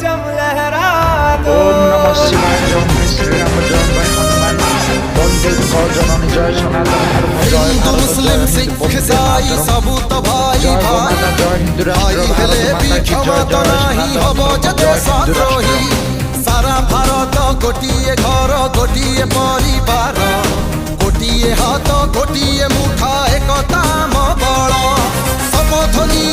परचम लहरा दो। ओम नमः शिवाय। जय श्री राम जय भाई हनुमान। वंदे गौ जननी जय सनातन धर्म जय हिंदू मुस्लिम सिख ईसाई सबू तो भाई भाई भाई हेले भी क्षमत नाही हब जते सद्रोही। सारा भारत गोटिए घर गोटिए परिवार गोटिए हाथ गोटिए मुठा एकता म बळ। सब ध्वनि